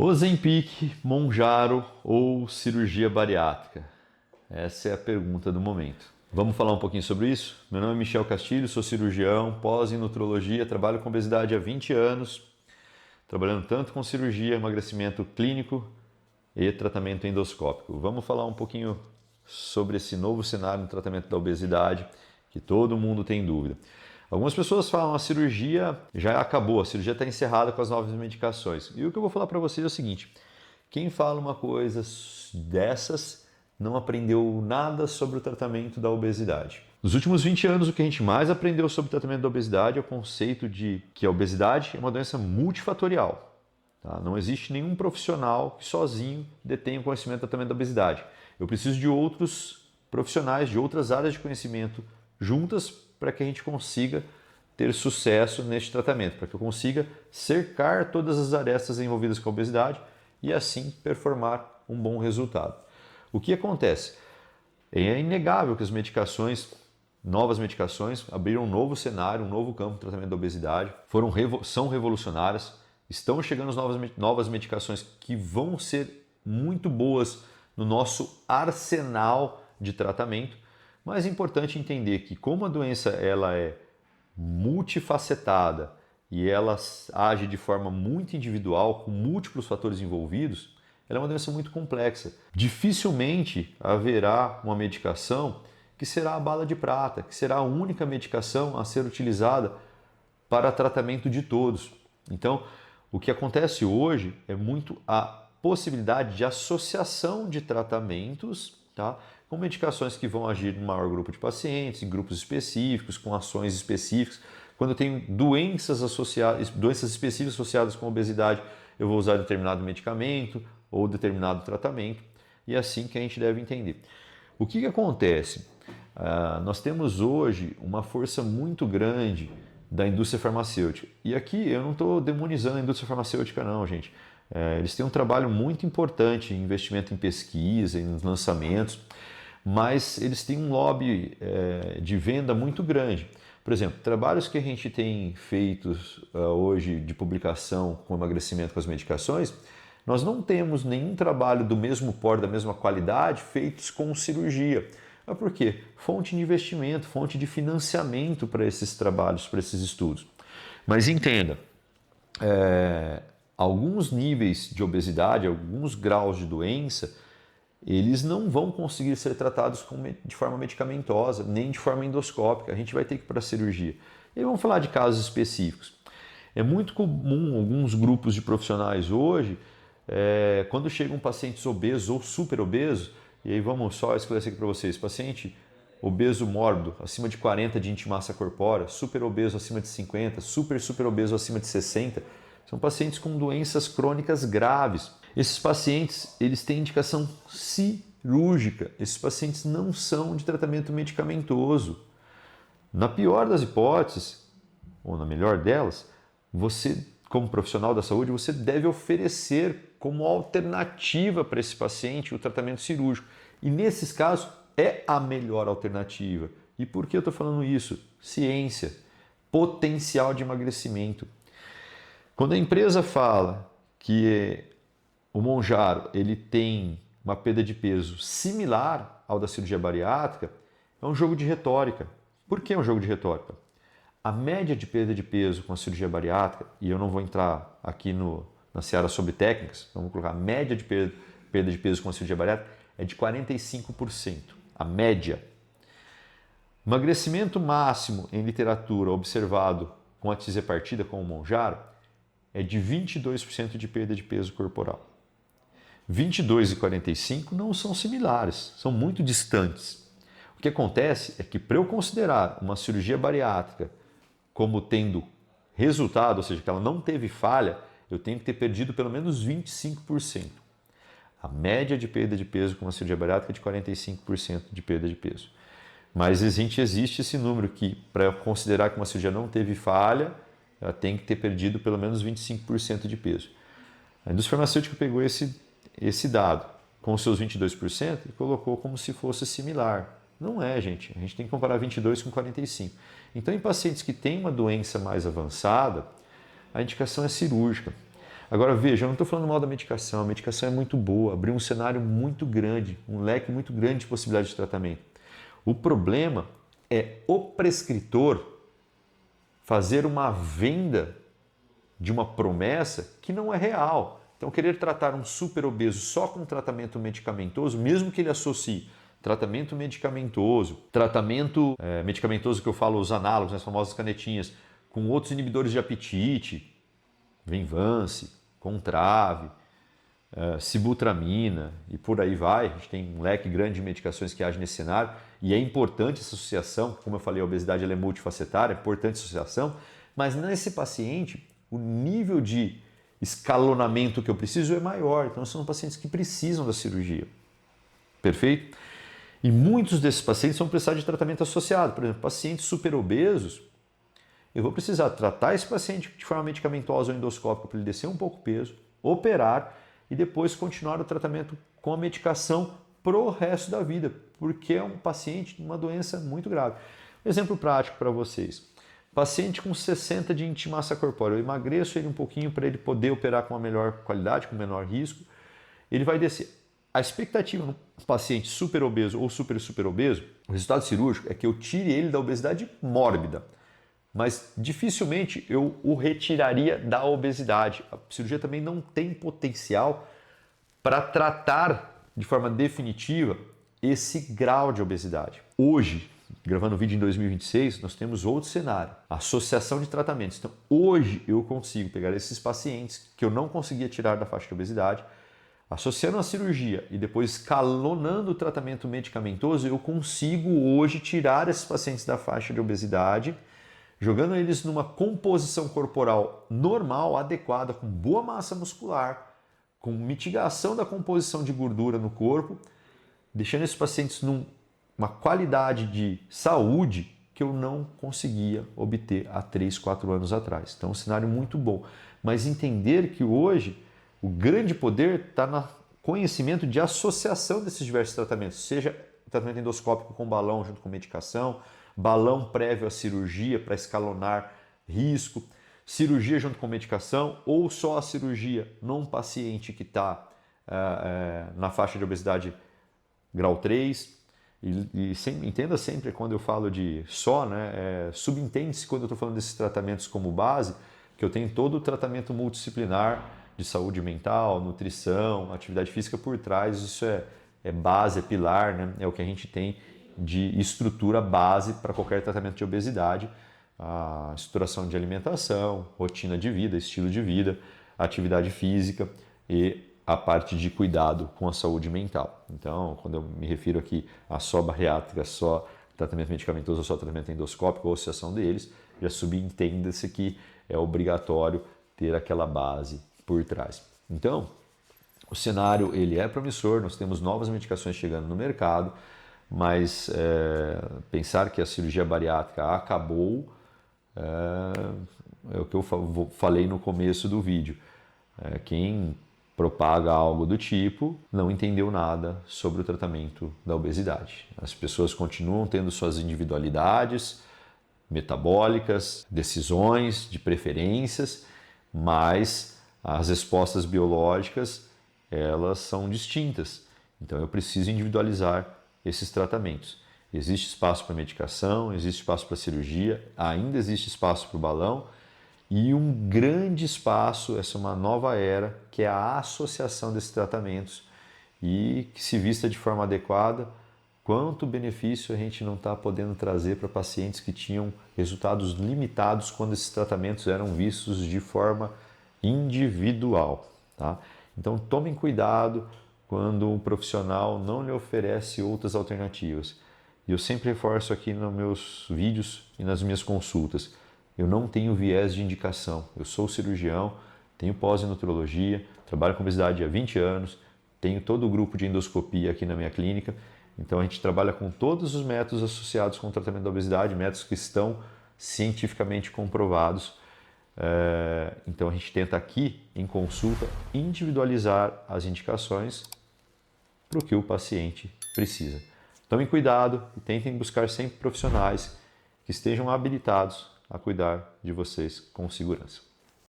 Ozempic, Mounjaro ou cirurgia bariátrica? Essa é a pergunta do momento. Vamos falar um pouquinho sobre isso? Meu nome é Michel Castilho, sou cirurgião, pós em nutrologia, trabalho com obesidade há 20 anos, trabalhando tanto com cirurgia, emagrecimento clínico e tratamento endoscópico. Vamos falar um pouquinho sobre esse novo cenário no tratamento da obesidade, que todo mundo tem dúvida. Algumas pessoas falam a cirurgia já acabou, a cirurgia está encerrada com as novas medicações. E o que eu vou falar para vocês é o seguinte: quem fala uma coisa dessas não aprendeu nada sobre o tratamento da obesidade. Nos últimos 20 anos, o que a gente mais aprendeu sobre o tratamento da obesidade é o conceito de que a obesidade é uma doença multifatorial. Tá? Não existe nenhum profissional que sozinho detenha o conhecimento do tratamento da obesidade. Eu preciso de outros profissionais de outras áreas de conhecimento juntas para que a gente consiga ter sucesso neste tratamento, para que eu consiga cercar todas as arestas envolvidas com a obesidade e assim performar um bom resultado. O que acontece? É inegável que as novas medicações, abriram um novo cenário, um novo campo de tratamento da obesidade, são revolucionárias, estão chegando as novas medicações que vão ser muito boas no nosso arsenal de tratamento, mas é importante entender que como a doença ela é multifacetada e ela age de forma muito individual, com múltiplos fatores envolvidos, ela é uma doença muito complexa. Dificilmente haverá uma medicação que será a bala de prata, que será a única medicação a ser utilizada para tratamento de todos. Então, o que acontece hoje é muito a possibilidade de associação de tratamentos, tá? Com medicações que vão agir no maior grupo de pacientes, em grupos específicos, com ações específicas. Quando eu tenho doenças específicas associadas com obesidade, eu vou usar determinado medicamento ou determinado tratamento, e é assim que a gente deve entender. O que acontece? Nós temos hoje uma força muito grande da indústria farmacêutica. E aqui eu não estou demonizando a indústria farmacêutica não, gente. Eles têm um trabalho muito importante em investimento em pesquisa, em lançamentos, mas eles têm um lobby de venda muito grande. Por exemplo, trabalhos que a gente tem feitos hoje de publicação com emagrecimento com as medicações, nós não temos nenhum trabalho do mesmo porte, da mesma qualidade, feitos com cirurgia. Mas por quê? Fonte de investimento, fonte de financiamento para esses trabalhos, para esses estudos. Mas entenda, alguns níveis de obesidade, alguns graus de doença, eles não vão conseguir ser tratados de forma medicamentosa, nem de forma endoscópica. A gente vai ter que ir para a cirurgia. E aí vamos falar de casos específicos. É muito comum alguns grupos de profissionais hoje, quando chegam pacientes obesos ou super obesos, e aí vamos só esclarecer aqui para vocês, paciente obeso mórbido, acima de 40 de índice de massa corpórea, super obeso acima de 50, super obeso acima de 60, são pacientes com doenças crônicas graves. Esses pacientes, eles têm indicação cirúrgica. Esses pacientes não são de tratamento medicamentoso. Na pior das hipóteses, ou na melhor delas, você, como profissional da saúde, você deve oferecer como alternativa para esse paciente o tratamento cirúrgico. E nesses casos, é a melhor alternativa. E por que eu estou falando isso? Ciência, potencial de emagrecimento. Quando a empresa fala que o Mounjaro ele tem uma perda de peso similar ao da cirurgia bariátrica, é um jogo de retórica. Por que é um jogo de retórica? A média de perda de peso com a cirurgia bariátrica, e eu não vou entrar aqui na seara sobre técnicas, vamos colocar a média de perda de peso com a cirurgia bariátrica é de 45%. A média. Emagrecimento máximo em literatura observado com a tisapartida com o Mounjaro é de 22% de perda de peso corporal. 22 e 45 não são similares, são muito distantes. O que acontece é que para eu considerar uma cirurgia bariátrica como tendo resultado, ou seja, que ela não teve falha, eu tenho que ter perdido pelo menos 25%. A média de perda de peso com uma cirurgia bariátrica é de 45% de perda de peso. Mas existe esse número que, para considerar que uma cirurgia não teve falha, ela tem que ter perdido pelo menos 25% de peso. A indústria farmacêutica pegou esse dado com os seus 22% e colocou como se fosse similar. Não é, gente. A gente tem que comparar 22 com 45. Então, em pacientes que têm uma doença mais avançada, a indicação é cirúrgica. Agora veja, eu não estou falando mal da medicação, a medicação é muito boa, abriu um cenário muito grande, um leque muito grande de possibilidades de tratamento. O problema é o prescritor fazer uma venda de uma promessa que não é real. Então, querer tratar um super obeso só com tratamento medicamentoso, mesmo que ele associe tratamento medicamentoso, medicamentoso que eu falo, os análogos, as famosas canetinhas, com outros inibidores de apetite, Venvance, Contrave, Sibutramina e por aí vai. A gente tem um leque grande de medicações que agem nesse cenário e é importante essa associação, como eu falei, a obesidade ela é multifacetária, é importante essa associação, mas nesse paciente o nível de escalonamento que eu preciso é maior, então são pacientes que precisam da cirurgia, perfeito? E muitos desses pacientes vão precisar de tratamento associado, por exemplo, pacientes super obesos, eu vou precisar tratar esse paciente de forma medicamentosa ou endoscópica para ele descer um pouco o peso, operar e depois continuar o tratamento com a medicação pro resto da vida, porque é um paciente com uma doença muito grave. Um exemplo prático para vocês. Paciente com 60 de índice de massa corpórea, eu emagreço ele um pouquinho para ele poder operar com uma melhor qualidade, com menor risco, ele vai descer. A expectativa no paciente super obeso ou super obeso, o resultado cirúrgico é que eu tire ele da obesidade mórbida, mas dificilmente eu o retiraria da obesidade. A cirurgia também não tem potencial para tratar de forma definitiva esse grau de obesidade. Hoje, gravando o vídeo em 2026, nós temos outro cenário, associação de tratamentos. Então, hoje eu consigo pegar esses pacientes que eu não conseguia tirar da faixa de obesidade, associando a cirurgia e depois escalonando o tratamento medicamentoso, eu consigo hoje tirar esses pacientes da faixa de obesidade, jogando eles numa composição corporal normal, adequada, com boa massa muscular, com mitigação da composição de gordura no corpo, deixando esses pacientes numa qualidade de saúde que eu não conseguia obter há 3, 4 anos atrás. Então, um cenário muito bom. Mas entender que hoje o grande poder está no conhecimento de associação desses diversos tratamentos, seja tratamento endoscópico com balão junto com medicação, balão prévio à cirurgia para escalonar risco, cirurgia junto com medicação ou só a cirurgia num paciente que está na faixa de obesidade grau 3. Entenda sempre quando eu falo de só, né, subentende-se quando eu estou falando desses tratamentos como base, que eu tenho todo o tratamento multidisciplinar de saúde mental, nutrição, atividade física por trás. Isso é base, é pilar, né? É o que a gente tem de estrutura base para qualquer tratamento de obesidade. A estruturação de alimentação, rotina de vida, estilo de vida, atividade física e a parte de cuidado com a saúde mental. Então, quando eu me refiro aqui a só bariátrica, só tratamento medicamentoso, só tratamento endoscópico ou associação deles, já subentenda-se que é obrigatório ter aquela base por trás. Então, o cenário ele é promissor, nós temos novas medicações chegando no mercado, mas pensar que a cirurgia bariátrica acabou é o que eu falei no começo do vídeo. Quem propaga algo do tipo não entendeu nada sobre o tratamento da obesidade. As pessoas continuam tendo suas individualidades metabólicas, decisões de preferências, mas as respostas biológicas elas são distintas. Então eu preciso individualizar esses tratamentos. Existe espaço para medicação, existe espaço para cirurgia, ainda existe espaço para o balão e um grande espaço, essa é uma nova era, que é a associação desses tratamentos e que se vista de forma adequada, quanto benefício a gente não está podendo trazer para pacientes que tinham resultados limitados quando esses tratamentos eram vistos de forma individual, tá? Então tomem cuidado quando um profissional não lhe oferece outras alternativas. E eu sempre reforço aqui nos meus vídeos e nas minhas consultas, eu não tenho viés de indicação, eu sou cirurgião, tenho pós em nutrologia, trabalho com obesidade há 20 anos, tenho todo o grupo de endoscopia aqui na minha clínica, então a gente trabalha com todos os métodos associados com o tratamento da obesidade, métodos que estão cientificamente comprovados. Então a gente tenta aqui, em consulta, individualizar as indicações para o que o paciente precisa. Tomem cuidado e tentem buscar sempre profissionais que estejam habilitados a cuidar de vocês com segurança.